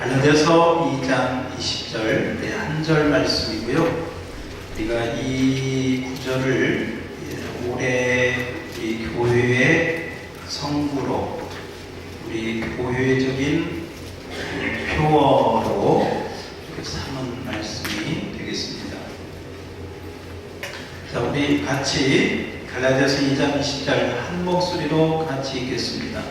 갈라디아서 2장 20절 한 절 말씀이고요. 우리가 이 구절을 올해 우리 교회의 성구로, 우리 교회적인 표어로 이렇게 삼은 말씀이 되겠습니다. 자, 우리 같이 갈라디아서 2장 20절 한 목소리로 같이 읽겠습니다.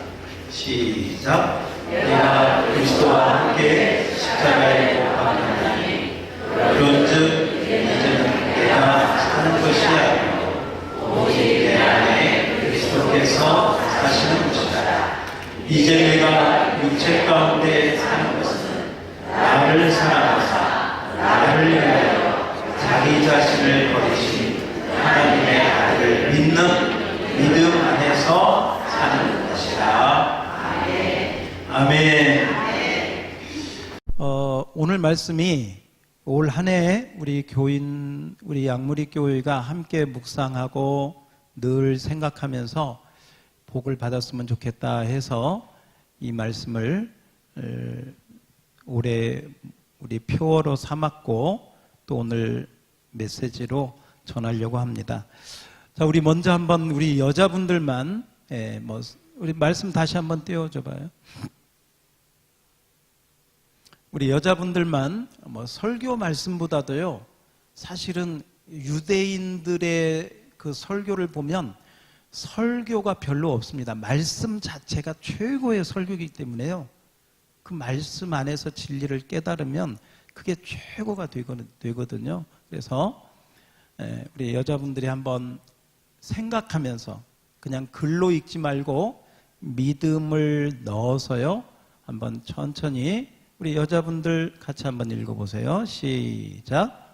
시작. 내가 그리스도와 함께 십자가에 못 박혔나니 그런즉 이제는 내가 사는 것이 아니요 오직 내 안에 그리스도께서 사시는 것이다. 이제 내가 육체 가운데 사는 것은 나를 사랑하사 나를 위하여 자기 자신을 버리신 하나님의 아들을 믿는 믿음 안에서 사는 것이다. 아멘. 오늘 말씀이 올 한 해 우리 교인, 우리 양무리교회가 함께 묵상하고 늘 생각하면서 복을 받았으면 좋겠다 해서 이 말씀을 올해 우리 표어로 삼았고 또 오늘 메시지로 전하려고 합니다. 자, 우리 먼저 한번 우리 여자분들만 우리 말씀 다시 한번 띄워줘 봐요. 우리 여자분들만 설교 말씀보다도요, 사실은 유대인들의 그 설교를 보면 설교가 별로 없습니다. 말씀 자체가 최고의 설교이기 때문에요. 그 말씀 안에서 진리를 깨달으면 그게 최고가 되거든요. 그래서 우리 여자분들이 한번 생각하면서 그냥 글로 읽지 말고 믿음을 넣어서요, 한번 천천히 우리 여자분들 같이 한번 읽어보세요. 시작.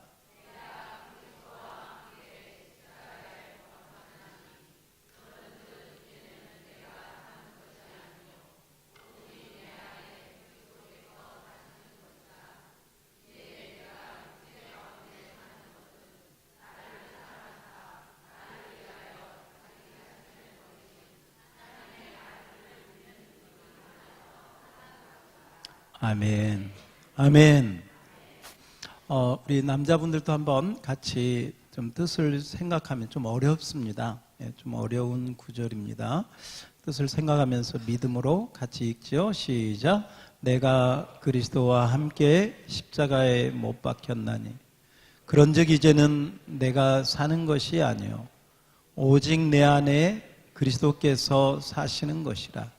아멘. 아멘. 우리 남자분들도 한번 같이 좀 뜻을 생각하면 좀 어렵습니다. 좀 어려운 구절입니다. 뜻을 생각하면서 믿음으로 같이 읽죠. 시작. 내가 그리스도와 함께 십자가에 못 박혔나니 그런즉 이제는 내가 사는 것이 아니요 오직 내 안에 그리스도께서 사시는 것이라.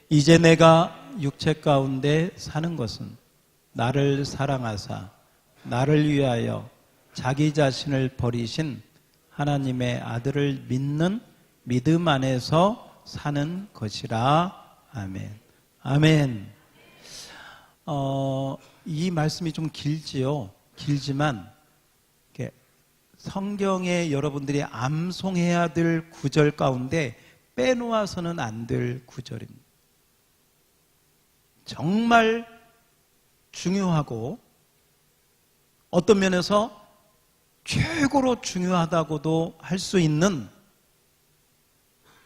이제 내가 육체 가운데 사는 것은 나를 사랑하사 나를 위하여 자기 자신을 버리신 하나님의 아들을 믿는 믿음 안에서 사는 것이라. 아멘. 아멘. 이 말씀이 좀 길지요. 길지만 성경에 여러분들이 암송해야 될 구절 가운데 빼놓아서는 안 될 구절입니다. 정말 중요하고 어떤 면에서 최고로 중요하다고도 할 수 있는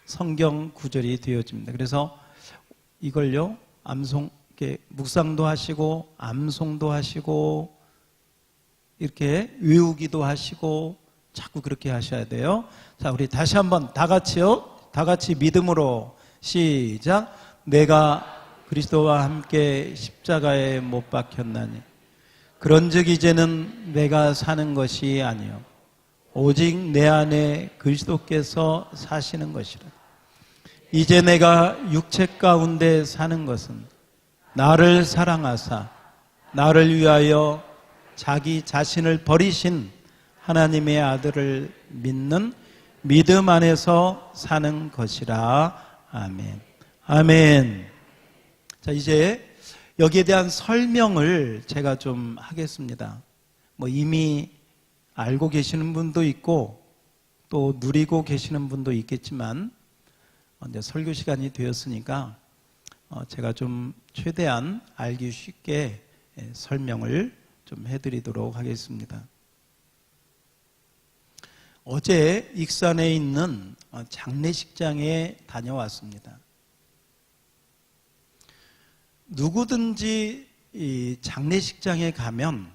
성경 구절이 되어집니다. 그래서 이걸요, 묵상도 하시고 암송도 하시고 이렇게 외우기도 하시고 자꾸 그렇게 하셔야 돼요. 자, 우리 다시 한번 다 같이요. 다 같이 믿음으로 시작. 내가 그리스도와 함께 십자가에 못 박혔나니 그런즉 이제는 내가 사는 것이 아니요 오직 내 안에 그리스도께서 사시는 것이라. 이제 내가 육체 가운데 사는 것은 나를 사랑하사 나를 위하여 자기 자신을 버리신 하나님의 아들을 믿는 믿음 안에서 사는 것이라. 아멘. 아멘. 자, 이제 여기에 대한 설명을 제가 좀 하겠습니다. 이미 알고 계시는 분도 있고 또 누리고 계시는 분도 있겠지만 이제 설교 시간이 되었으니까 제가 좀 최대한 알기 쉽게 설명을 좀 해드리도록 하겠습니다. 어제 익산에 있는 장례식장에 다녀왔습니다. 누구든지 이 장례식장에 가면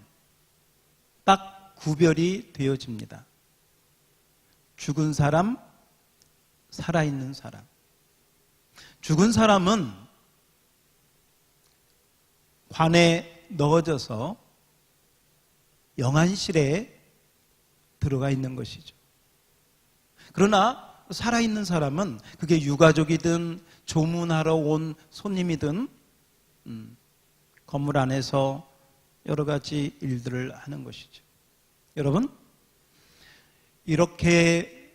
딱 구별이 되어집니다. 죽은 사람, 살아있는 사람. 죽은 사람은 관에 넣어져서 영안실에 들어가 있는 것이죠. 그러나 살아있는 사람은 그게 유가족이든 조문하러 온 손님이든 건물 안에서 여러 가지 일들을 하는 것이죠. 여러분, 이렇게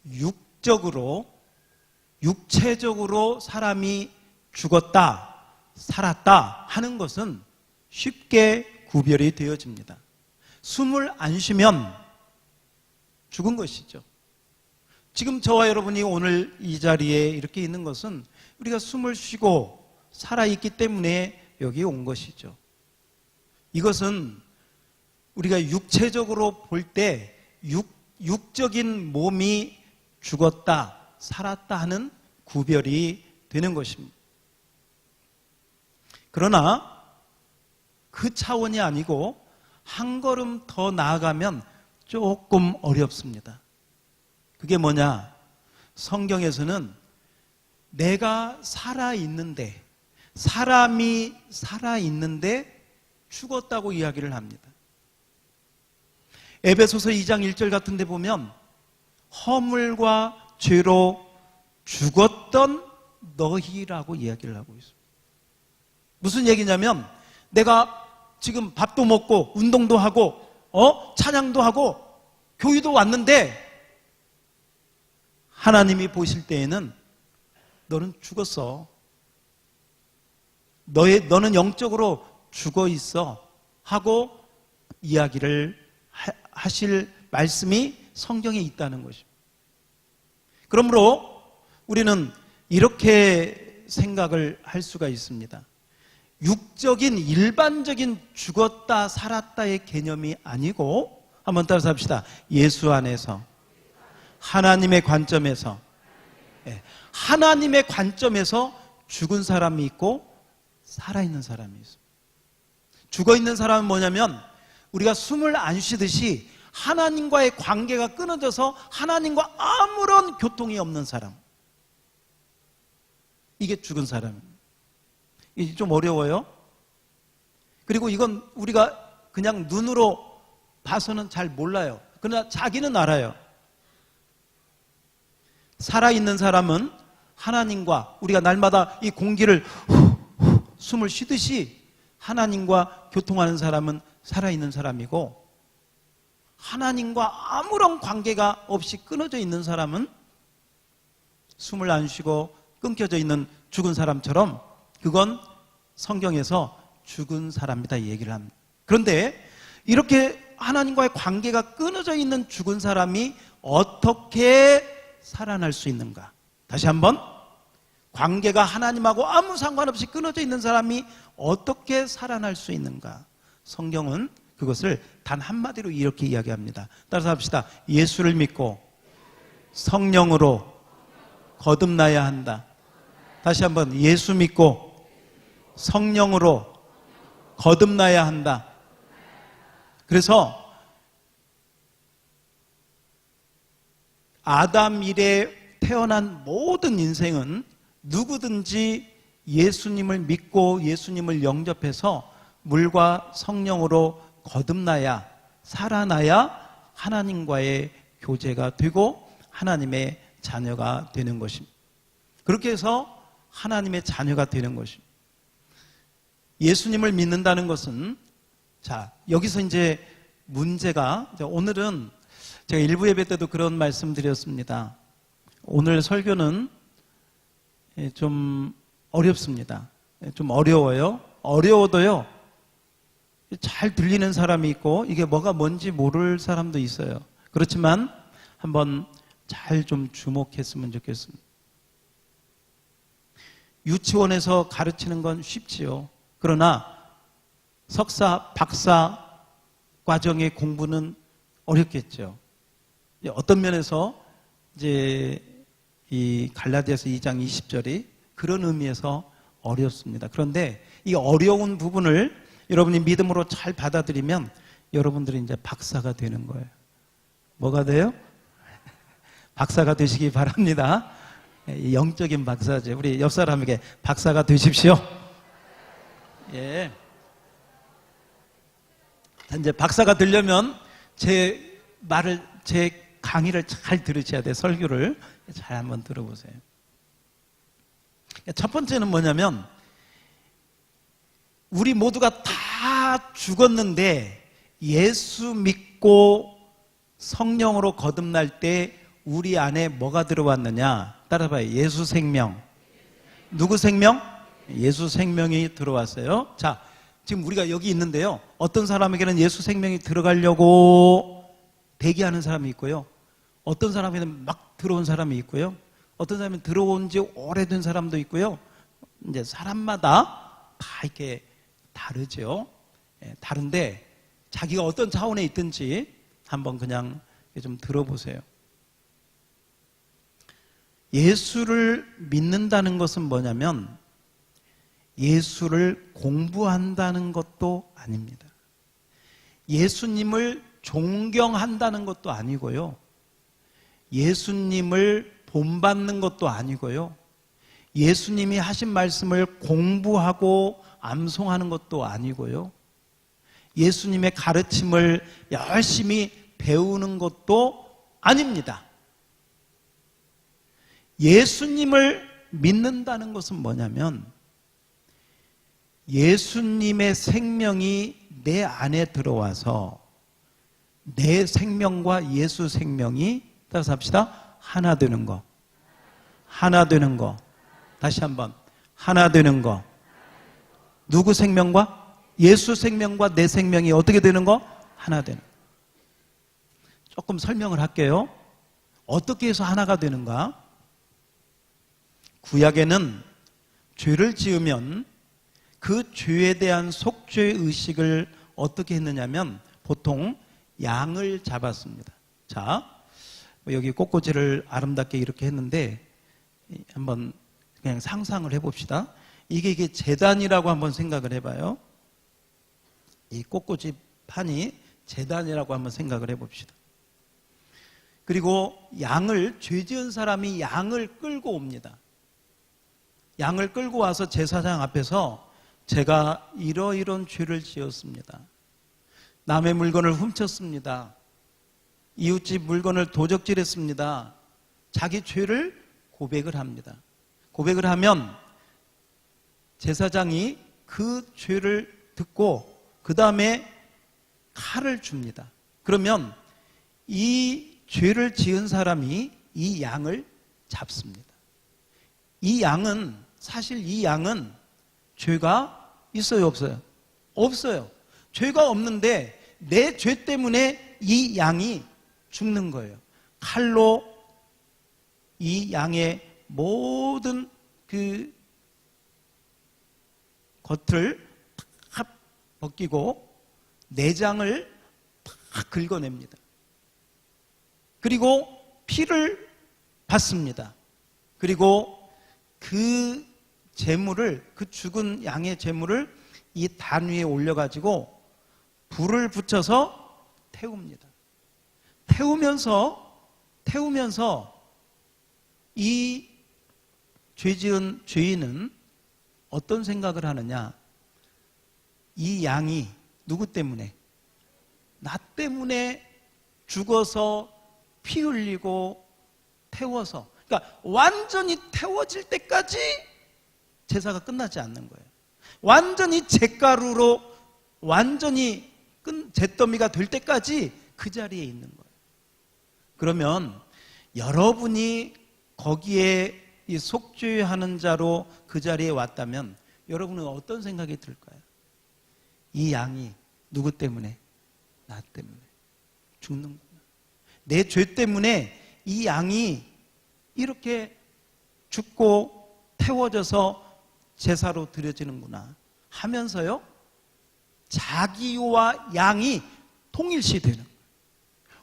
육체적으로 사람이 죽었다, 살았다 하는 것은 쉽게 구별이 되어집니다. 숨을 안 쉬면 죽은 것이죠. 지금 저와 여러분이 오늘 이 자리에 이렇게 있는 것은 우리가 숨을 쉬고 살아있기 때문에 여기 온 것이죠. 이것은 우리가 육체적으로 볼 때 육적인 몸이 죽었다, 살았다 하는 구별이 되는 것입니다. 그러나 그 차원이 아니고 한 걸음 더 나아가면 조금 어렵습니다. 그게 뭐냐? 성경에서는 내가 살아있는데, 사람이 살아있는데 죽었다고 이야기를 합니다. 에베소서 2장 1절 같은 데 보면 허물과 죄로 죽었던 너희라고 이야기를 하고 있습니다. 무슨 얘기냐면 내가 지금 밥도 먹고 운동도 하고 찬양도 하고 교회도 왔는데 하나님이 보실 때에는 너는 죽었어. 너는 영적으로 죽어 있어 하고 이야기를 하실 말씀이 성경에 있다는 것입니다. 그러므로 우리는 이렇게 생각을 할 수가 있습니다. 육적인 일반적인 죽었다 살았다의 개념이 아니고 한번 따라서 합시다. 예수 안에서 하나님의 관점에서 하나님의 관점에서 죽은 사람이 있고 살아있는 사람이 있습니다. 죽어있는 사람은 뭐냐면 우리가 숨을 안 쉬듯이 하나님과의 관계가 끊어져서 하나님과 아무런 교통이 없는 사람, 이게 죽은 사람입니다. 이게 좀 어려워요. 그리고 이건 우리가 그냥 눈으로 봐서는 잘 몰라요. 그러나 자기는 알아요. 살아있는 사람은 하나님과 우리가 날마다 이 공기를 숨을 쉬듯이 하나님과 교통하는 사람은 살아있는 사람이고, 하나님과 아무런 관계가 없이 끊어져 있는 사람은 숨을 안 쉬고 끊겨져 있는 죽은 사람처럼 그건 성경에서 죽은 사람이다 이 얘기를 합니다. 그런데 이렇게 하나님과의 관계가 끊어져 있는 죽은 사람이 어떻게 살아날 수 있는가? 다시 한번, 관계가 하나님하고 아무 상관없이 끊어져 있는 사람이 어떻게 살아날 수 있는가? 성경은 그것을 단 한마디로 이렇게 이야기합니다. 따라서 합시다. 예수를 믿고 성령으로 거듭나야 한다. 다시 한번, 예수 믿고 성령으로 거듭나야 한다. 그래서 아담 이래 태어난 모든 인생은 누구든지 예수님을 믿고 예수님을 영접해서 물과 성령으로 거듭나야, 살아나야 하나님과의 교제가 되고 하나님의 자녀가 되는 것입니다. 그렇게 해서 하나님의 자녀가 되는 것입니다. 예수님을 믿는다는 것은, 자, 여기서 이제 문제가, 오늘은 제가 일부 예배 때도 그런 말씀 드렸습니다. 오늘 설교는 좀 어렵습니다. 좀 어려워요. 어려워도요, 잘 들리는 사람이 있고 이게 뭐가 뭔지 모를 사람도 있어요. 그렇지만 한번 잘 좀 주목했으면 좋겠습니다. 유치원에서 가르치는 건 쉽지요. 그러나 석사, 박사 과정의 공부는 어렵겠죠. 어떤 면에서 이제 이 갈라디아서 2장 20절이 그런 의미에서 어렵습니다. 그런데 이 어려운 부분을 여러분이 믿음으로 잘 받아들이면 여러분들이 이제 박사가 되는 거예요. 뭐가 돼요? 박사가 되시기 바랍니다. 영적인 박사죠. 우리 옆 사람에게 박사가 되십시오. 예. 이제 박사가 되려면 제 강의를 잘 들으셔야 돼요. 설교를 잘 한번 들어보세요. 첫 번째는 뭐냐면, 우리 모두가 다 죽었는데 예수 믿고 성령으로 거듭날 때 우리 안에 뭐가 들어왔느냐? 따라봐요. 예수 생명. 누구 생명? 예수 생명이 들어왔어요. 자, 지금 우리가 여기 있는데요, 어떤 사람에게는 예수 생명이 들어가려고 대기하는 사람이 있고요, 어떤 사람에게는 막 들어온 사람이 있고요, 어떤 사람은 들어온 지 오래된 사람도 있고요. 이제 사람마다 다 이렇게 다르죠. 다른데 자기가 어떤 차원에 있든지 한번 그냥 좀 들어보세요. 예수를 믿는다는 것은 뭐냐면 예수를 공부한다는 것도 아닙니다. 예수님을 존경한다는 것도 아니고요, 예수님을 본받는 것도 아니고요, 예수님이 하신 말씀을 공부하고 암송하는 것도 아니고요, 예수님의 가르침을 열심히 배우는 것도 아닙니다. 예수님을 믿는다는 것은 뭐냐면 예수님의 생명이 내 안에 들어와서 내 생명과 예수 생명이, 따라서 합시다, 하나 되는 거. 하나 되는 거. 다시 한번, 하나 되는 거. 누구 생명과? 예수 생명과 내 생명이 어떻게 되는 거? 하나 되는 거. 조금 설명을 할게요. 어떻게 해서 하나가 되는가? 구약에는 죄를 지으면 그 죄에 대한 속죄 의식을 어떻게 했느냐면 보통 양을 잡았습니다. 자, 여기 꽃꽂이를 아름답게 이렇게 했는데 한번 그냥 상상을 해봅시다. 이게 제단이라고 한번 생각을 해봐요. 이 꽃꽂이 판이 제단이라고 한번 생각을 해봅시다. 그리고 죄 지은 사람이 양을 끌고 옵니다. 양을 끌고 와서 제사장 앞에서 제가 이러이러한 죄를 지었습니다. 남의 물건을 훔쳤습니다. 이웃집 물건을 도적질했습니다. 자기 죄를 고백을 합니다. 고백을 하면 제사장이 그 죄를 듣고 그 다음에 칼을 줍니다. 그러면 이 죄를 지은 사람이 이 양을 잡습니다. 사실 이 양은 죄가 있어요, 없어요? 없어요. 죄가 없는데 내 죄 때문에 이 양이 죽는 거예요. 칼로 이 양의 모든 그 겉을 탁 벗기고 내장을 탁 긁어냅니다. 그리고 피를 받습니다. 그리고 그 죽은 양의 제물을 이 단 위에 올려가지고 불을 붙여서 태웁니다. 태우면서 이 죄지은 죄인은 어떤 생각을 하느냐? 이 양이 누구 때문에? 나 때문에 죽어서 피 흘리고 태워서, 그러니까 완전히 태워질 때까지 제사가 끝나지 않는 거예요. 완전히 잿가루로 완전히 잿더미가 될 때까지 그 자리에 있는 거예요. 그러면 여러분이 거기에 이 속죄하는 자로 그 자리에 왔다면 여러분은 어떤 생각이 들까요? 이 양이 누구 때문에? 나 때문에 죽는구나. 내 죄 때문에 이 양이 이렇게 죽고 태워져서 제사로 드려지는구나 하면서요, 자기와 양이 통일시되는 거예요.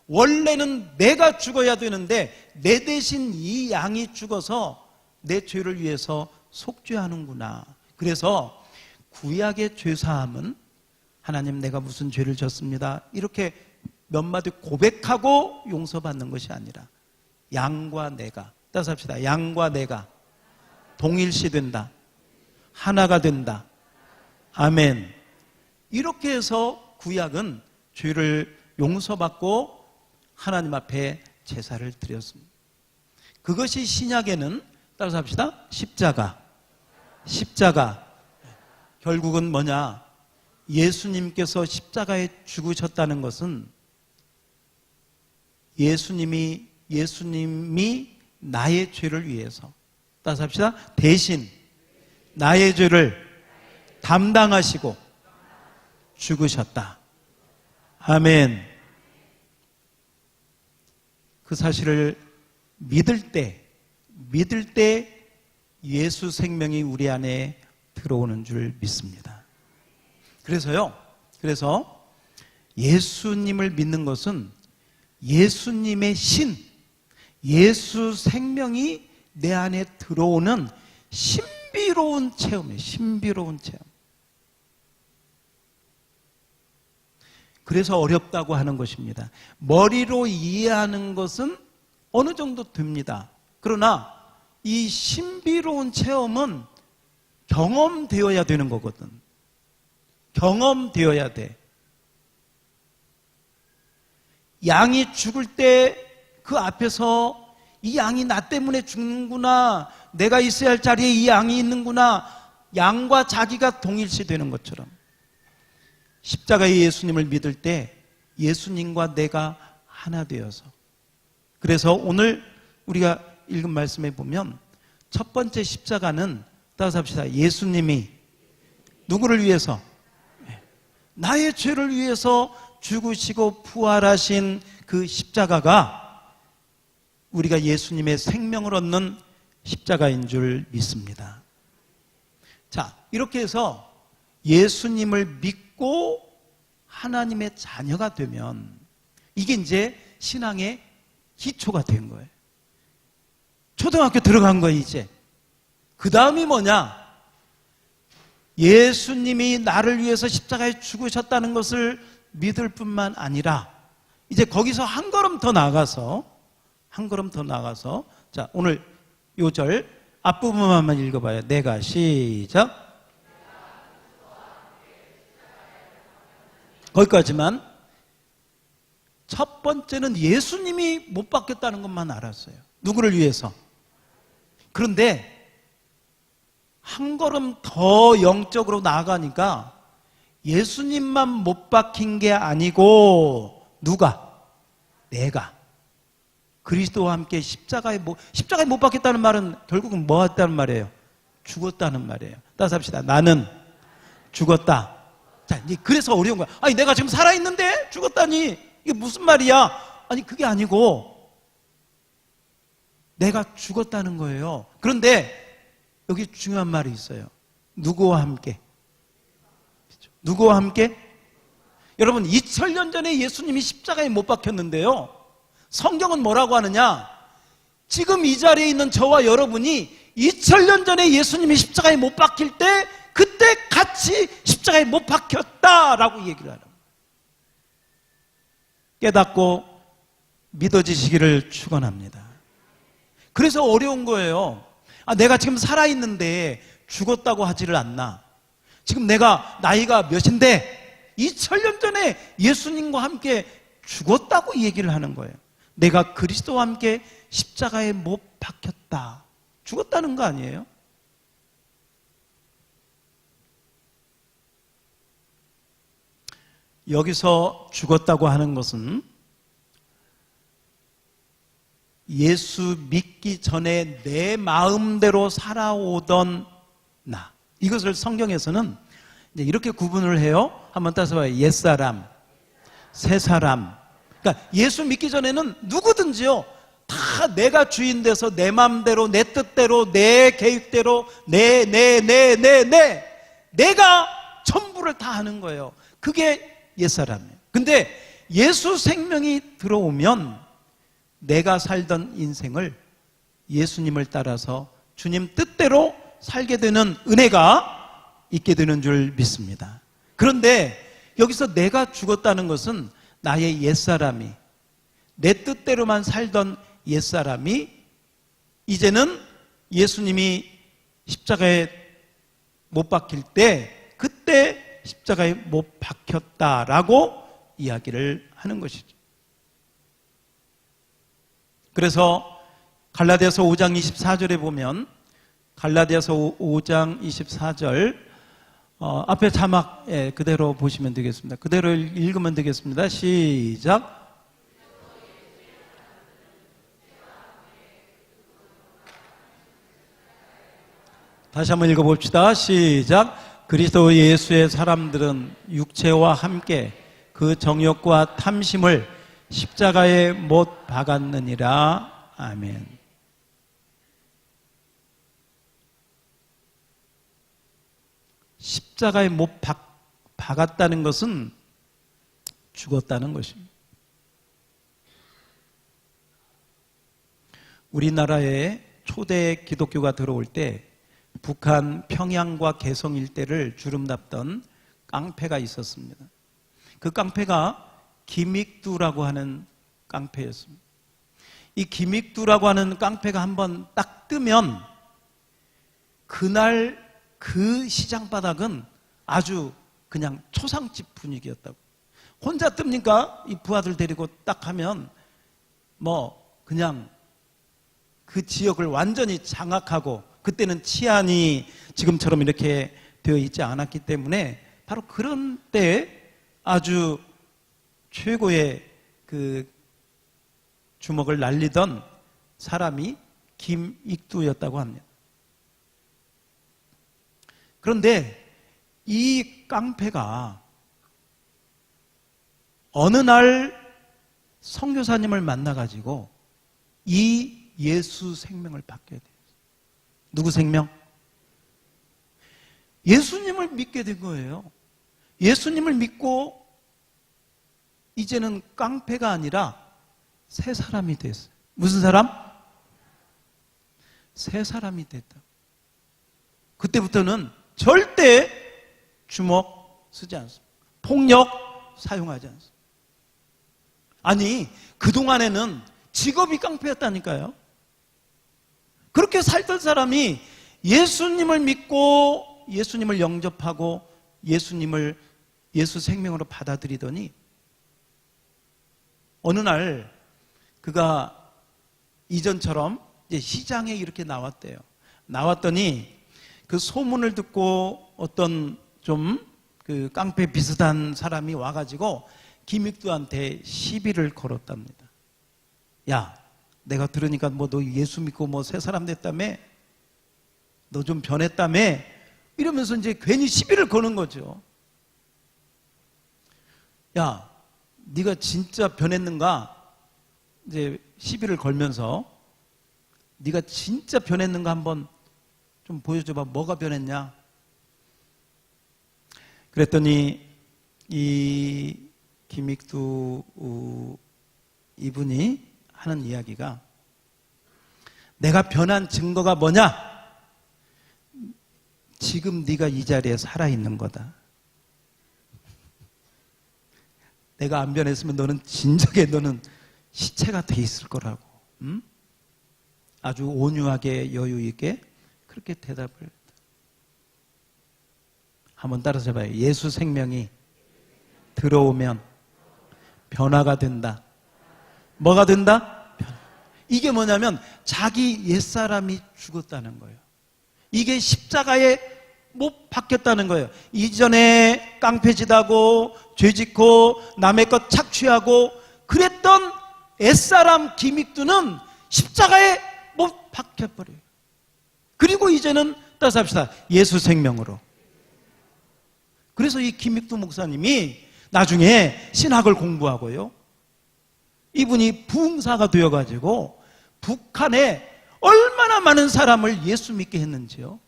원래는 내가 죽어야 되는데 내 대신 이 양이 죽어서 내 죄를 위해서 속죄하는구나. 그래서 구약의 죄사함은 하나님 내가 무슨 죄를 졌습니다 이렇게 몇 마디 고백하고 용서받는 것이 아니라 양과 내가, 따라서 합시다. 양과 내가 동일시 된다, 하나가 된다. 아멘. 이렇게 해서 구약은 죄를 용서받고 하나님 앞에 제사를 드렸습니다. 그것이 신약에는, 따라서 합시다. 십자가. 결국은 뭐냐? 예수님께서 십자가에 죽으셨다는 것은 예수님이 나의 죄를 위해서, 따라서 합시다. 대신 나의 죄를 담당하시고 죽으셨다. 아멘. 그 사실을 믿을 때 예수 생명이 우리 안에 들어오는 줄 믿습니다. 그래서 예수님을 믿는 것은 예수님의 예수 생명이 내 안에 들어오는 신비로운 체험이에요. 신비로운 체험. 그래서 어렵다고 하는 것입니다. 머리로 이해하는 것은 어느 정도 됩니다. 그러나 이 신비로운 체험은 경험되어야 되는 거거든. 경험되어야 돼. 양이 죽을 때 그 앞에서 이 양이 나 때문에 죽는구나, 내가 있어야 할 자리에 이 양이 있는구나, 양과 자기가 동일시 되는 것처럼 십자가의 예수님을 믿을 때 예수님과 내가 하나 되어서, 그래서 오늘 우리가 읽은 말씀에 보면 첫 번째 십자가는, 따라서 합시다. 예수님이 누구를 위해서? 나의 죄를 위해서 죽으시고 부활하신 그 십자가가 우리가 예수님의 생명을 얻는 십자가인 줄 믿습니다. 자, 이렇게 해서 예수님을 믿고 하나님의 자녀가 되면 이게 이제 신앙의 기초가 된 거예요. 초등학교 들어간 거예요, 이제. 그 다음이 뭐냐? 예수님이 나를 위해서 십자가에 죽으셨다는 것을 믿을 뿐만 아니라 이제 거기서 한 걸음 더 나가서 자, 오늘 요 절 앞부분만 읽어봐요. 내가 시작. 거기까지만. 첫 번째는 예수님이 못 받겠다는 것만 알았어요. 누구를 위해서? 그런데 한 걸음 더 영적으로 나아가니까 예수님만 못 박힌 게 아니고 누가? 내가 그리스도와 함께 십자가에 못 박혔다는 말은 결국은 뭐 했다는 말이에요? 죽었다는 말이에요. 따라서 합시다. 나는 죽었다. 자, 이제 그래서 어려운 거야. 아니, 내가 지금 살아있는데 죽었다니 이게 무슨 말이야? 아니, 그게 아니고 내가 죽었다는 거예요. 그런데 여기 중요한 말이 있어요. 누구와 함께? 누구와 함께? 여러분, 2000년 전에 예수님이 십자가에 못 박혔는데요, 성경은 뭐라고 하느냐? 지금 이 자리에 있는 저와 여러분이 2000년 전에 예수님이 십자가에 못 박힐 때 그때 같이 십자가에 못 박혔다라고 얘기를 하는 거예요. 깨닫고 믿어지시기를 축원합니다. 그래서 어려운 거예요. 내가 지금 살아있는데 죽었다고 하지를 않나? 지금 내가 나이가 몇인데 2000년 전에 예수님과 함께 죽었다고 얘기를 하는 거예요. 내가 그리스도와 함께 십자가에 못 박혔다. 죽었다는 거 아니에요? 여기서 죽었다고 하는 것은 예수 믿기 전에 내 마음대로 살아오던 나, 이것을 성경에서는 이제 이렇게 구분을 해요. 한번 따서 봐요. 옛사람, 새사람. 그러니까 예수 믿기 전에는 누구든지요, 다 내가 주인 돼서 내 마음대로, 내 뜻대로, 내 계획대로, 내가 전부를 다 하는 거예요. 그게 옛사람이에요. 근데 예수 생명이 들어오면 내가 살던 인생을 예수님을 따라서 주님 뜻대로 살게 되는 은혜가 있게 되는 줄 믿습니다. 그런데 여기서 내가 죽었다는 것은 나의 옛사람이, 내 뜻대로만 살던 옛사람이 이제는 예수님이 십자가에 못 박힐 때 그때 십자가에 못 박혔다라고 이야기를 하는 것이죠. 그래서 갈라디아서 5장 24절에 보면, 갈라디아서 5장 24절 앞에 자막 그대로 보시면 되겠습니다. 그대로 읽으면 되겠습니다. 시작. 다시 한번 읽어봅시다. 시작. 그리스도 예수의 사람들은 육체와 함께 그 정욕과 탐심을 십자가에 못 박았느니라. 아멘. 십자가에 못 박았다는 것은 죽었다는 것입니다. 우리나라에 초대 기독교가 들어올 때 북한 평양과 개성 일대를 주름잡던 깡패가 있었습니다. 그 깡패가 김익두라고 하는 깡패였습니다. 이 김익두라고 하는 깡패가 한번 딱 뜨면 그날 그 시장 바닥은 아주 그냥 초상집 분위기였다고. 혼자 뜹니까? 이 부하들 데리고 딱 하면 뭐 그냥 그 지역을 완전히 장악하고, 그때는 치안이 지금처럼 이렇게 되어 있지 않았기 때문에 바로 그런 때에 아주 최고의 그 주먹을 날리던 사람이 김익두였다고 합니다. 그런데 이 깡패가 어느 날 선교사님을 만나가지고 이 예수 생명을 받게 돼요. 누구 생명? 예수님을 믿게 된 거예요. 예수님을 믿고 이제는 깡패가 아니라 새 사람이 됐어요. 무슨 사람? 새 사람이 됐다. 그때부터는 절대 주먹 쓰지 않습니다. 폭력 사용하지 않습니다. 아니, 그동안에는 직업이 깡패였다니까요. 그렇게 살던 사람이 예수님을 믿고 예수님을 영접하고 예수님을 예수 생명으로 받아들이더니 어느 날 그가 이전처럼 이제 시장에 이렇게 나왔대요. 나왔더니 그 소문을 듣고 어떤 좀 그 깡패 비슷한 사람이 와가지고 김익두한테 시비를 걸었답니다. 야, 내가 들으니까 뭐 너 예수 믿고 뭐 새 사람 됐다며? 너 좀 변했다며? 이러면서 이제 괜히 시비를 거는 거죠. 야, 네가 진짜 변했는가? 이제 시비를 걸면서 네가 진짜 변했는가 한번 좀 보여줘봐. 뭐가 변했냐? 그랬더니 이 김익두 이분이 하는 이야기가, 내가 변한 증거가 뭐냐? 지금 네가 이 자리에 살아있는 거다. 내가 안 변했으면 너는 진작에 너는 시체가 돼 있을 거라고. 응? 아주 온유하게 여유 있게 그렇게 대답을 했다. 한번 따라서 해봐요. 예수 생명이 들어오면 변화가 된다. 뭐가 된다? 이게 뭐냐면 자기 옛사람이 죽었다는 거예요. 이게 십자가에 못 박혔다는 거예요. 이전에 깡패짓하고 죄짓고 남의 것 착취하고 그랬던 옛사람 김익두는 십자가에 못 박혀버려요. 그리고 이제는 따라서 합시다. 예수 생명으로. 그래서 이 김익두 목사님이 나중에 신학을 공부하고요, 이분이 부흥사가 되어가지고 북한에 얼마나 많은 사람을 예수 믿게 했는지요.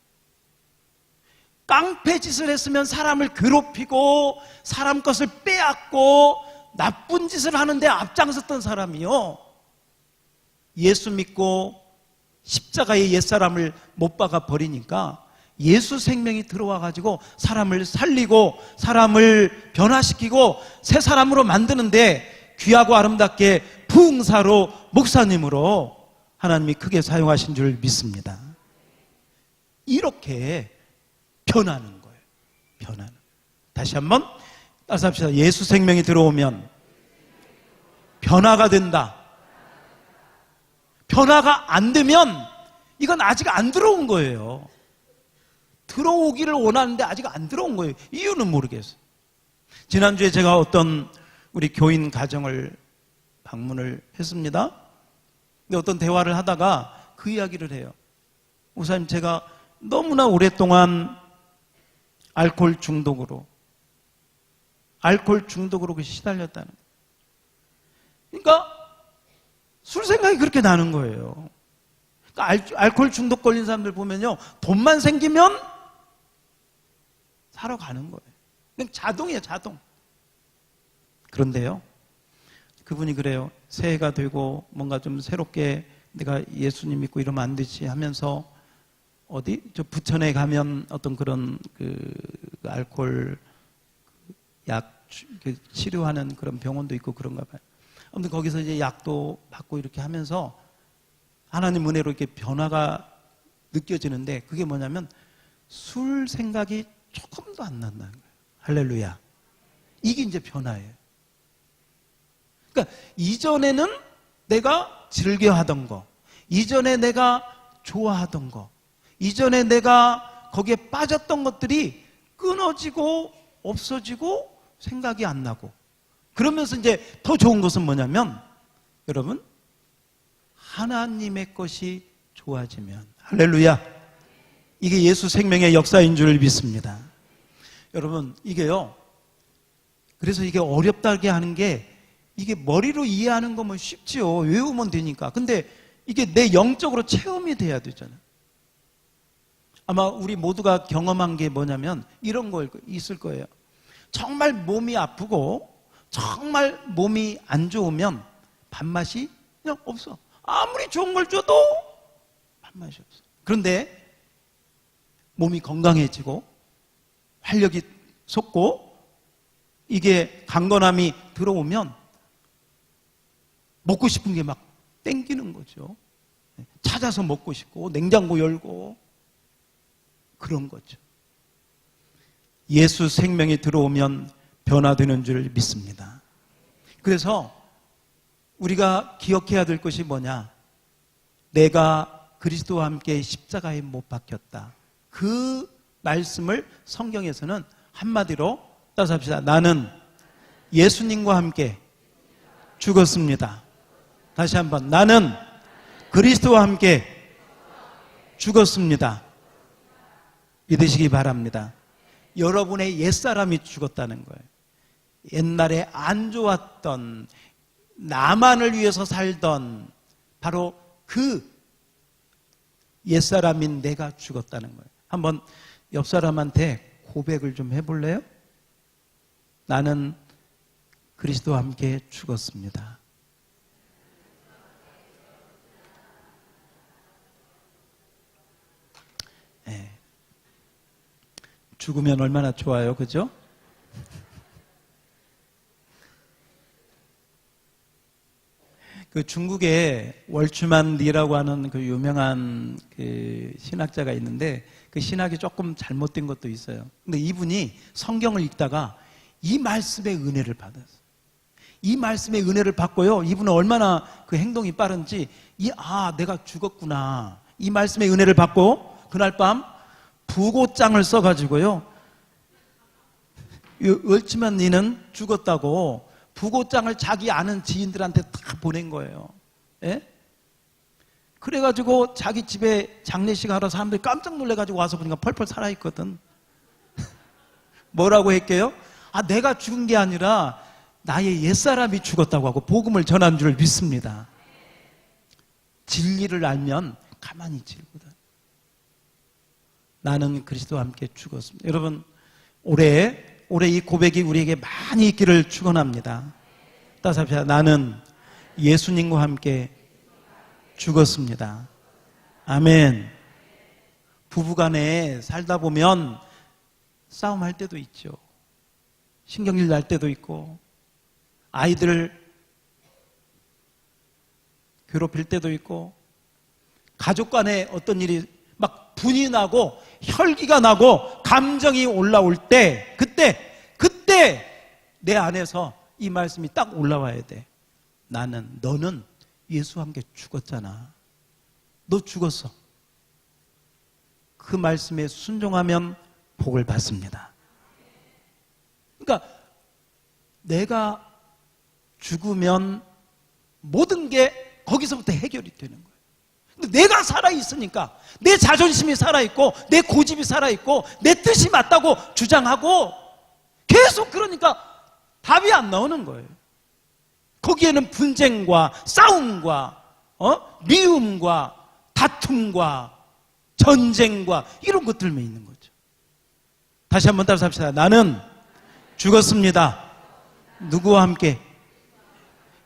깡패 짓을 했으면 사람을 괴롭히고 사람 것을 빼앗고 나쁜 짓을 하는데 앞장섰던 사람이요, 예수 믿고 십자가에 옛사람을 못 박아 버리니까 예수 생명이 들어와 가지고 사람을 살리고 사람을 변화시키고 새 사람으로 만드는데 귀하고 아름답게 부흥사로 목사님으로 하나님이 크게 사용하신 줄 믿습니다. 이렇게 변하는 거예요. 변하는. 다시 한번 따라서 합시다. 예수 생명이 들어오면 변화가 된다. 변화가 안 되면 이건 아직 안 들어온 거예요. 들어오기를 원하는데 아직 안 들어온 거예요. 이유는 모르겠어요. 지난주에 제가 어떤 우리 교인 가정을 방문을 했습니다. 근데 어떤 대화를 하다가 그 이야기를 해요. 목사님, 제가 너무나 오랫동안 알코올 중독으로 시달렸다는 거예요. 그러니까 술 생각이 그렇게 나는 거예요. 그러니까 알코올 중독 걸린 사람들 보면요, 돈만 생기면 사러 가는 거예요. 그냥 자동이에요, 자동. 그런데요, 그분이 그래요. 새해가 되고 뭔가 좀 새롭게 내가 예수님 믿고 이러면 안 되지 하면서 어디 저 부천에 가면 어떤 그런 그 알코올 약 치료하는 그런 병원도 있고 그런가 봐요. 아무튼 거기서 이제 약도 받고 이렇게 하면서 하나님 은혜로 이렇게 변화가 느껴지는데, 그게 뭐냐면 술 생각이 조금도 안 난다는 거예요. 할렐루야. 이게 이제 변화예요. 그러니까 이전에는 내가 즐겨하던 거, 이전에 내가 좋아하던 거, 이전에 내가 거기에 빠졌던 것들이 끊어지고 없어지고 생각이 안 나고, 그러면서 이제 더 좋은 것은 뭐냐면, 여러분, 하나님의 것이 좋아지면, 할렐루야, 이게 예수 생명의 역사인 줄 믿습니다. 여러분, 이게요, 그래서 이게 어렵다게 하는 게, 이게 머리로 이해하는 거면 쉽지요. 외우면 되니까. 근데 이게 내 영적으로 체험이 돼야 되잖아요. 아마 우리 모두가 경험한 게 뭐냐면 이런 거 있을 거예요. 정말 몸이 아프고 정말 몸이 안 좋으면 밥맛이 그냥 없어. 아무리 좋은 걸 줘도 밥맛이 없어. 그런데 몸이 건강해지고 활력이 솟고 이게 강건함이 들어오면 먹고 싶은 게 막 땡기는 거죠. 찾아서 먹고 싶고 냉장고 열고 그런 거죠. 예수 생명이 들어오면 변화되는 줄 믿습니다. 그래서 우리가 기억해야 될 것이 뭐냐? 내가 그리스도와 함께 십자가에 못 박혔다. 그 말씀을 성경에서는 한마디로 따서 합시다. 나는 예수님과 함께 죽었습니다. 다시 한번, 나는 그리스도와 함께 죽었습니다. 믿으시기 바랍니다. 여러분의 옛사람이 죽었다는 거예요. 옛날에 안 좋았던, 나만을 위해서 살던 바로 그 옛사람인 내가 죽었다는 거예요. 한번 옆 사람한테 고백을 좀 해볼래요? 나는 그리스도와 함께 죽었습니다. 네. 죽으면 얼마나 좋아요, 그죠? 그 중국에 월추만 리라고 하는 그 유명한 그 신학자가 있는데 그 신학이 조금 잘못된 것도 있어요. 근데 이분이 성경을 읽다가 이 말씀의 은혜를 받았어요. 이 말씀의 은혜를 받고요, 이분은 얼마나 그 행동이 빠른지, 내가 죽었구나, 이 말씀의 은혜를 받고 그날 밤 부고장을 써가지고요, 월추만 리는 죽었다고 부고장을 자기 아는 지인들한테 다 보낸 거예요. 예? 그래가지고 자기 집에 장례식 하러 사람들이 깜짝 놀래가지고 와서 보니까 펄펄 살아있거든. 뭐라고 했게요? 내가 죽은 게 아니라 나의 옛사람이 죽었다고 하고 복음을 전한 줄 믿습니다. 진리를 알면 가만히 있지거든. 나는 그리스도와 함께 죽었습니다. 여러분, 올해 이 고백이 우리에게 많이 있기를 축원합니다. 따라서 합시다. 나는 예수님과 함께 죽었습니다. 아멘. 부부간에 살다 보면 싸움할 때도 있죠. 신경질 날 때도 있고, 아이들 괴롭힐 때도 있고, 가족 간에 어떤 일이 막 분이 나고 혈기가 나고 감정이 올라올 때, 그때 내 안에서 이 말씀이 딱 올라와야 돼. 너는 예수와 함께 죽었잖아. 너 죽었어. 그 말씀에 순종하면 복을 받습니다. 그러니까 내가 죽으면 모든 게 거기서부터 해결이 되는 거예요. 근데 내가 살아있으니까, 내 자존심이 살아있고 내 고집이 살아있고 내 뜻이 맞다고 주장하고 계속 그러니까 답이 안 나오는 거예요. 거기에는 분쟁과 싸움과 미움과 다툼과 전쟁과 이런 것들만 있는 거죠. 다시 한번 따라합시다. 나는 죽었습니다. 누구와 함께?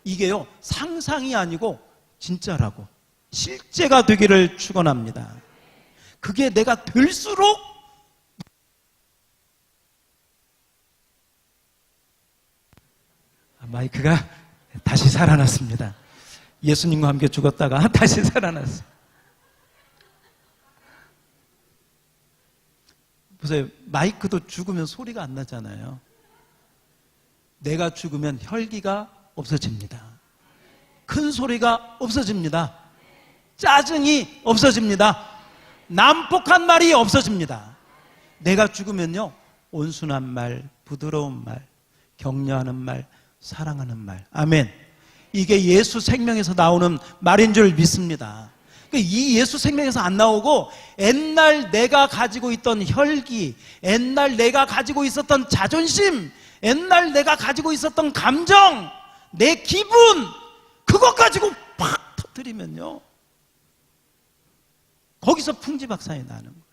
이게요, 상상이 아니고 진짜라고, 실제가 되기를 축원합니다. 그게 내가 될수록 마이크가 다시 살아났습니다. 예수님과 함께 죽었다가 다시 살아났어요. 보세요. 마이크도 죽으면 소리가 안 나잖아요. 내가 죽으면 혈기가 없어집니다. 큰 소리가 없어집니다. 짜증이 없어집니다. 난폭한 말이 없어집니다. 내가 죽으면요, 온순한 말, 부드러운 말, 격려하는 말, 사랑하는 말. 아멘. 이게 예수 생명에서 나오는 말인 줄 믿습니다. 이 예수 생명에서 안 나오고 옛날 내가 가지고 있던 혈기, 옛날 내가 가지고 있었던 자존심, 옛날 내가 가지고 있었던 감정, 내 기분, 그것 가지고 팍 터뜨리면요, 거기서 풍지박산이 나는 거예요.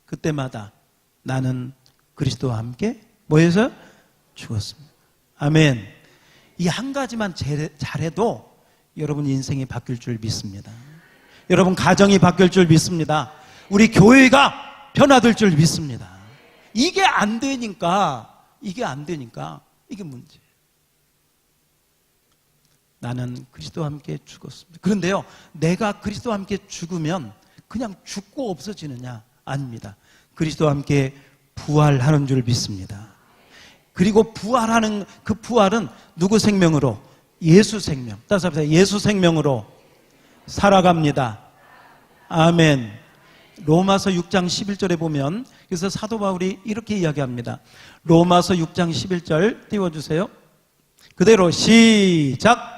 그때마다 나는 그리스도와 함께 뭐해서? 죽었습니다. 아멘. 이 한 가지만 잘해도 여러분 인생이 바뀔 줄 믿습니다. 여러분 가정이 바뀔 줄 믿습니다. 우리 교회가 변화될 줄 믿습니다. 이게 안 되니까 이게 문제예요. 나는 그리스도와 함께 죽었습니다. 그런데요, 내가 그리스도와 함께 죽으면 그냥 죽고 없어지느냐? 아닙니다. 그리스도와 함께 부활하는 줄 믿습니다. 그리고 부활하는 그 부활은 누구 생명으로? 예수 생명. 따라서 합시다. 예수 생명으로 살아갑니다. 아멘. 로마서 6장 11절에 보면, 그래서 사도 바울이 이렇게 이야기합니다. 로마서 6장 11절 띄워주세요. 그대로 시작.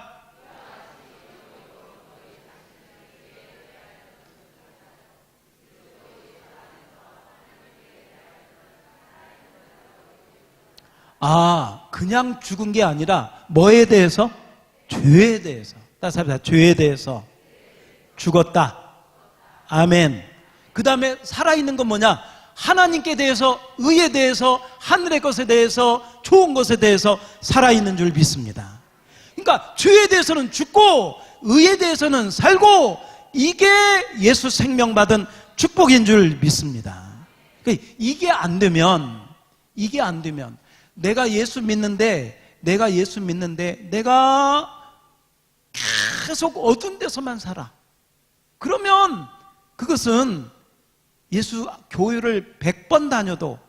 그냥 죽은 게 아니라 뭐에 대해서? 죄에 대해서. 따라서 합시다. 죄에 대해서 죽었다. 아멘. 그 다음에 살아있는 건 뭐냐? 하나님께 대해서, 의에 대해서, 하늘의 것에 대해서, 좋은 것에 대해서 살아있는 줄 믿습니다. 그러니까 죄에 대해서는 죽고 의에 대해서는 살고, 이게 예수 생명 받은 축복인 줄 믿습니다. 그러니까 이게 안 되면 내가 예수 믿는데 내가 계속 어두운 데서만 살아. 그러면 그것은 예수 교회를 100번 다녀도,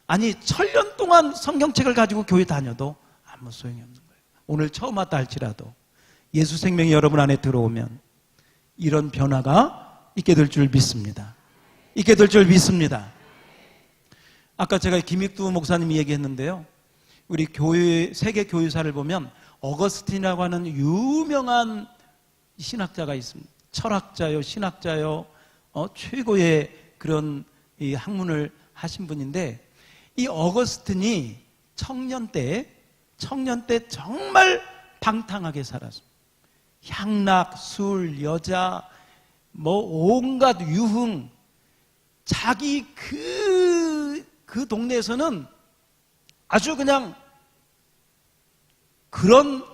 아니 1000년 동안 성경책을 가지고 교회 다녀도 아무 소용이 없는 거예요. 오늘 처음 왔다 할지라도 예수 생명이 여러분 안에 들어오면 이런 변화가 있게 될 줄 믿습니다. 아까 제가 김익두 목사님이 얘기했는데요, 우리 교회, 세계 교회사를 보면 어거스틴이라고 하는 유명한 신학자가 있습니다. 철학자요, 신학자요, 최고의 그런 이 학문을 하신 분인데, 이 어거스틴이 청년 때 정말 방탕하게 살았습니다. 향락, 술, 여자, 온갖 유흥, 자기 그 동네에서는 아주 그냥 그런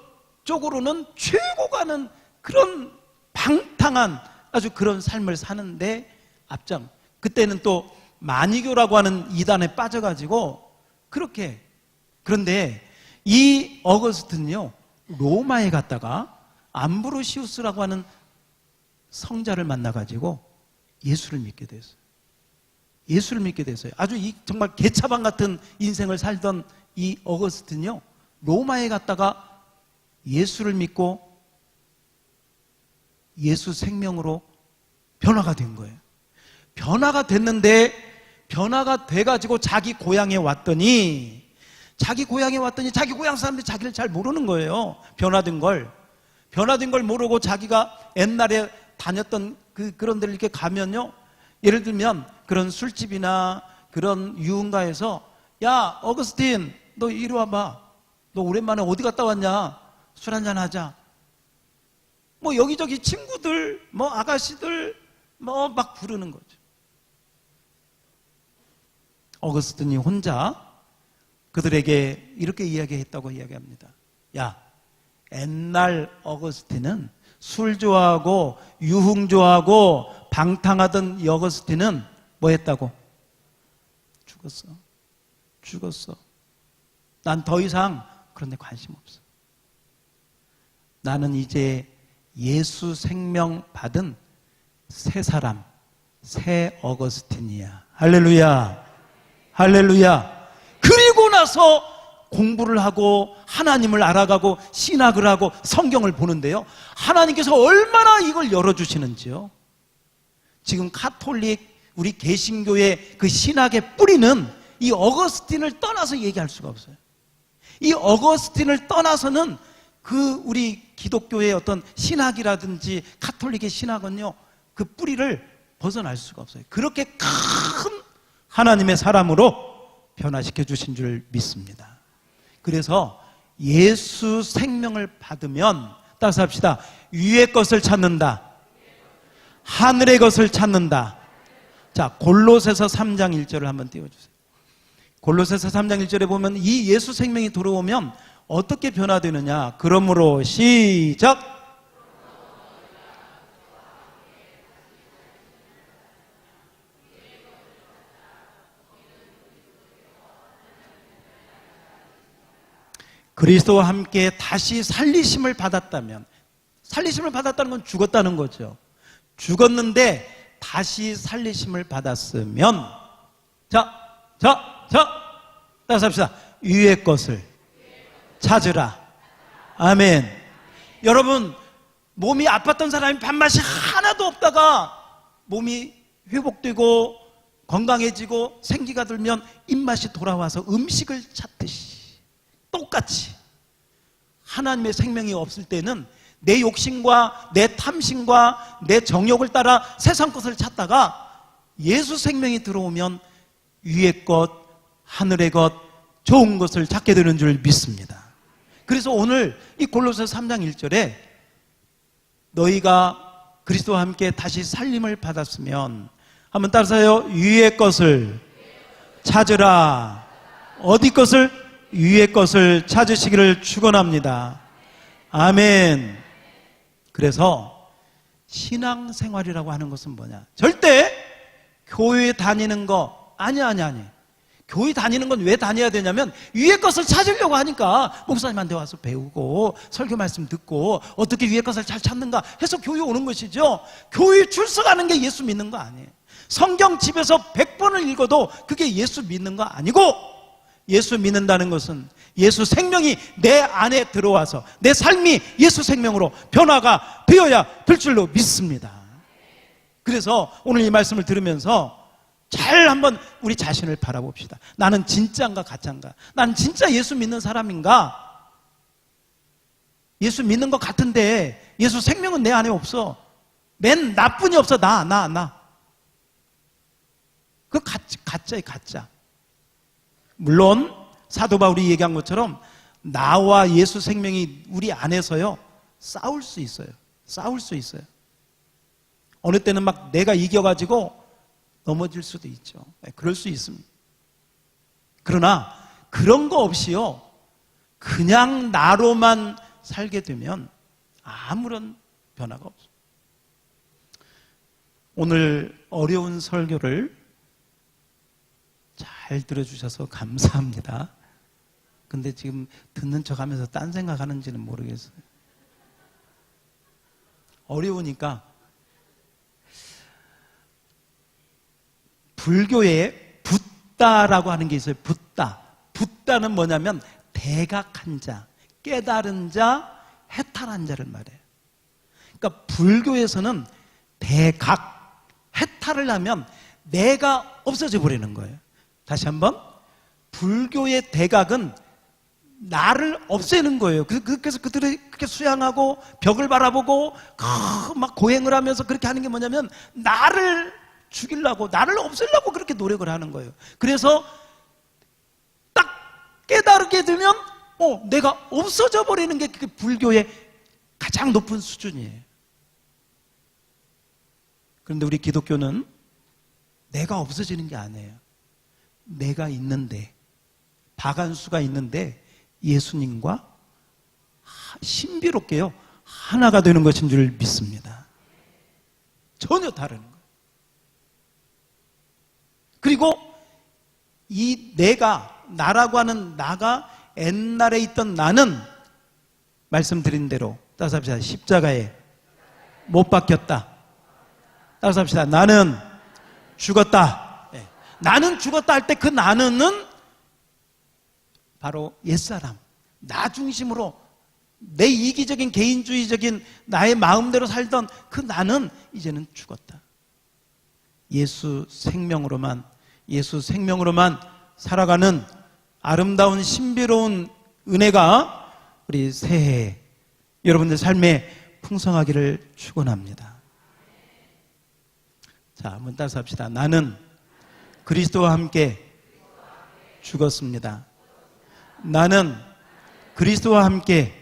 쪽으로는 최고 가는 그런 방탕한 아주 그런 삶을 사는데 앞장. 그때는 또 마니교라고 하는 이단에 빠져가지고 그렇게. 그런데 이 어거스틴은요, 로마에 갔다가 암브로시우스라고 하는 성자를 만나가지고 예수를 믿게 됐어요. 예수를 믿게 됐어요. 아주 정말 개차반 같은 인생을 살던 이 어거스틴이요, 로마에 갔다가 예수를 믿고 예수 생명으로 변화가 된 거예요. 변화가 됐는데, 변화가 돼가지고 자기 고향에 왔더니 자기 고향 사람들이 자기를 잘 모르는 거예요. 변화된 걸 모르고 자기가 옛날에 다녔던 그런 데를 이렇게 가면요, 예를 들면 그런 술집이나 그런 유흥가에서, 야 어거스틴, 너 이리 와봐, 너 오랜만에 어디 갔다 왔냐, 술 한잔 하자. 뭐 여기저기 친구들, 뭐 아가씨들 뭐 막 부르는 거죠. 어거스틴이 혼자 그들에게 이렇게 이야기했다고 이야기합니다. 야, 옛날 어거스틴은 술 좋아하고 유흥 좋아하고 방탕하던 이 어거스틴은 뭐 했다고? 죽었어. 난 더 이상 그런 데 관심 없어. 나는 이제 예수 생명 받은 새 사람, 새 어거스틴이야. 할렐루야. 그리고 나서 공부를 하고 하나님을 알아가고 신학을 하고 성경을 보는데요, 하나님께서 얼마나 이걸 열어주시는지요. 지금 카톨릭, 우리 개신교의 그 신학의 뿌리는 이 어거스틴을 떠나서 얘기할 수가 없어요. 이 어거스틴을 떠나서는 그 우리 기독교의 어떤 신학이라든지 카톨릭의 신학은요, 그 뿌리를 벗어날 수가 없어요. 그렇게 큰 하나님의 사람으로 변화시켜 주신 줄 믿습니다. 그래서 예수 생명을 받으면, 따라서 합시다. 위의 것을 찾는다, 하늘의 것을 찾는다. 자, 골로새서 3장 1절을 한번 띄워주세요. 골로새서 3장 1절에 보면 이 예수 생명이 들어오면 어떻게 변화되느냐. 그러므로 시작. 그리스도와 함께 다시 살리심을 받았다면, 살리심을 받았다는 건 죽었다는 거죠. 죽었는데 다시 살리심을 받았으면, 자, 따라서 합시다. 위의 것을 찾으라. 아멘. 여러분, 몸이 아팠던 사람이 밥맛이 하나도 없다가 몸이 회복되고 건강해지고 생기가 들면 입맛이 돌아와서 음식을 찾듯이 똑같이 하나님의 생명이 없을 때는 내 욕심과 내 탐심과 내 정욕을 따라 세상 것을 찾다가 예수 생명이 들어오면 위의 것, 하늘의 것, 좋은 것을 찾게 되는 줄 믿습니다. 그래서 오늘 이 골로새서 3장 1절에 너희가 그리스도와 함께 다시 살림을 받았으면, 한번 따라서요. 위의 것을 찾으라. 어디 것을? 위의 것을 찾으시기를 축원합니다. 아멘. 그래서 신앙생활이라고 하는 것은 뭐냐? 절대 교회 다니는 거 아니야. 교회 다니는 건 왜 다녀야 되냐면 위의 것을 찾으려고 하니까 목사님한테 와서 배우고 설교 말씀 듣고 어떻게 위의 것을 잘 찾는가 해서 교회 오는 것이죠. 교회 출석하는 게 예수 믿는 거 아니에요. 성경 집에서 100번을 읽어도 그게 예수 믿는 거 아니고, 예수 믿는다는 것은 예수 생명이 내 안에 들어와서 내 삶이 예수 생명으로 변화가 되어야 될 줄로 믿습니다. 그래서 오늘 이 말씀을 들으면서 잘 한번 우리 자신을 바라봅시다. 나는 진짜인가 가짜인가? 나는 진짜 예수 믿는 사람인가? 예수 믿는 것 같은데 예수 생명은 내 안에 없어. 맨 나뿐이 없어. 나. 그 가짜예요, 가짜. 물론 사도 바울이 얘기한 것처럼 나와 예수 생명이 우리 안에서요 싸울 수 있어요. 어느 때는 막 내가 이겨가지고 넘어질 수도 있죠. 그럴 수 있습니다. 그러나 그런 거 없이요 그냥 나로만 살게 되면 아무런 변화가 없어요. 오늘 어려운 설교를 잘 들어주셔서 감사합니다. 근데 지금 듣는 척 하면서 딴 생각하는지는 모르겠어요. 어려우니까 불교에 붓다라고 하는 게 있어요. 붓다. 붓다는 뭐냐면 대각한 자, 깨달은 자, 해탈한 자를 말해요. 그러니까 불교에서는 대각, 해탈을 하면 내가 없어져 버리는 거예요. 다시 한번, 불교의 대각은 나를 없애는 거예요. 그래서 그들이 그렇게 수양하고 벽을 바라보고 막 고행을 하면서 그렇게 하는 게 뭐냐면 나를 죽이려고, 나를 없애려고 그렇게 노력을 하는 거예요. 그래서 딱 깨달게 되면 내가 없어져 버리는 게 그게 불교의 가장 높은 수준이에요. 그런데 우리 기독교는 내가 없어지는 게 아니에요. 내가 있는데, 박안수가 있는데 예수님과 신비롭게요 하나가 되는 것인 줄 믿습니다. 전혀 다른 거예요. 그리고 이 내가, 나라고 하는 나가 옛날에 있던 나는 말씀드린 대로 따라서 합시다. 십자가에 못 박혔다. 따라서 합시다. 나는 죽었다. 네. 나는 죽었다 할 때 그 나는은 바로 옛사람, 나 중심으로 내 이기적인 개인주의적인 나의 마음대로 살던 그 나는 이제는 죽었다. 예수 생명으로만 살아가는 아름다운 신비로운 은혜가 우리 새해 여러분들 삶에 풍성하기를 축원합니다. 자, 한번 따라서 합시다. 나는 그리스도와 함께 죽었습니다. 나는 그리스도와 함께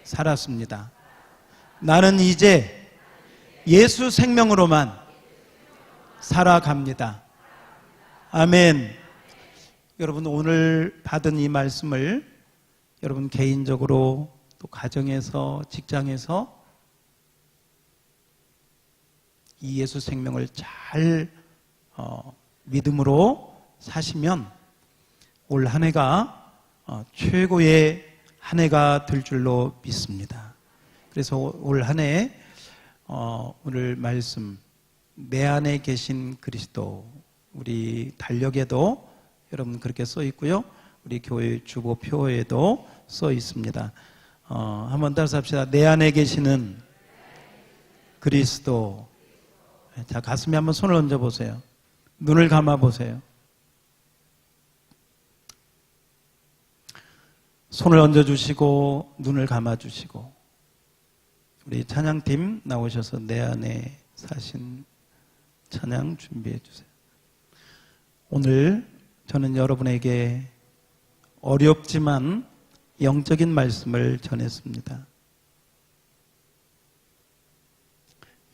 살았습니다. 나는 이제 예수 생명으로만 살아갑니다. 아멘. 여러분, 오늘 받은 이 말씀을 여러분 개인적으로 또 가정에서, 직장에서 이 예수 생명을 잘 믿음으로 사시면 올 한 해가 최고의 한 해가 될 줄로 믿습니다. 그래서 올 한 해 오늘 말씀 내 안에 계신 그리스도, 우리 달력에도 여러분 그렇게 써 있고요. 우리 교회 주보표에도 써 있습니다. 한번 따라서 합시다. 내 안에 계시는 그리스도. 자, 가슴에 한번 손을 얹어 보세요. 눈을 감아 보세요. 손을 얹어주시고 눈을 감아주시고 우리 찬양팀 나오셔서 내 안에 사신 찬양 준비해 주세요. 오늘 저는 여러분에게 어렵지만 영적인 말씀을 전했습니다.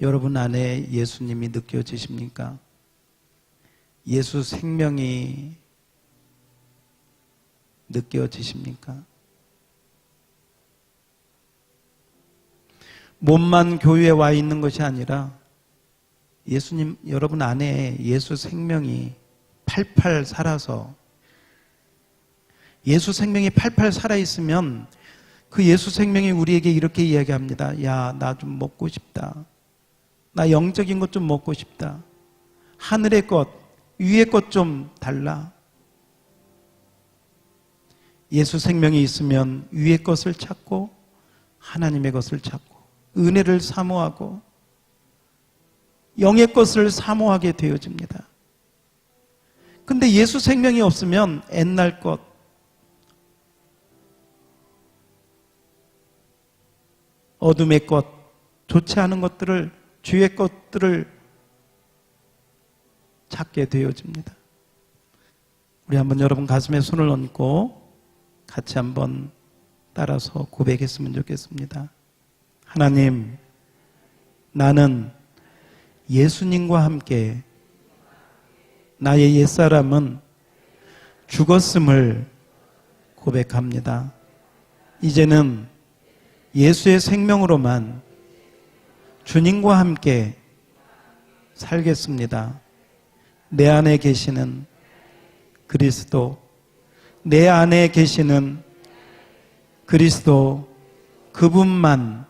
여러분 안에 예수님이 느껴지십니까? 예수 생명이 느껴지십니까? 몸만 교회에 와 있는 것이 아니라 예수님, 여러분 안에 예수 생명이 팔팔 살아서, 예수 생명이 팔팔 살아있으면 그 예수 생명이 우리에게 이렇게 이야기합니다. 야, 나 좀 먹고 싶다. 나 영적인 것 좀 먹고 싶다. 하늘의 것, 위의 것 좀 달라. 예수 생명이 있으면 위의 것을 찾고 하나님의 것을 찾고 은혜를 사모하고 영의 것을 사모하게 되어집니다. 근데 예수 생명이 없으면 옛날 것, 어둠의 것, 좋지 않은 것들을, 죄의 것들을 찾게 되어집니다. 우리 한번 여러분 가슴에 손을 얹고 같이 한번 따라서 고백했으면 좋겠습니다. 하나님, 나는 예수님과 함께 나의 옛사람은 죽었음을 고백합니다. 이제는 예수의 생명으로만 주님과 함께 살겠습니다. 내 안에 계시는 그리스도, 내 안에 계시는 그리스도, 그분만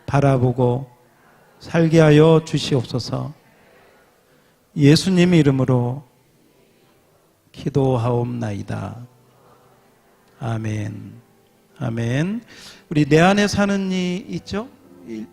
바라보고 살게 하여 주시옵소서. 예수님 이름으로 기도하옵나이다. 아멘. 아멘. 우리 내 안에 사는 이 있죠? 예.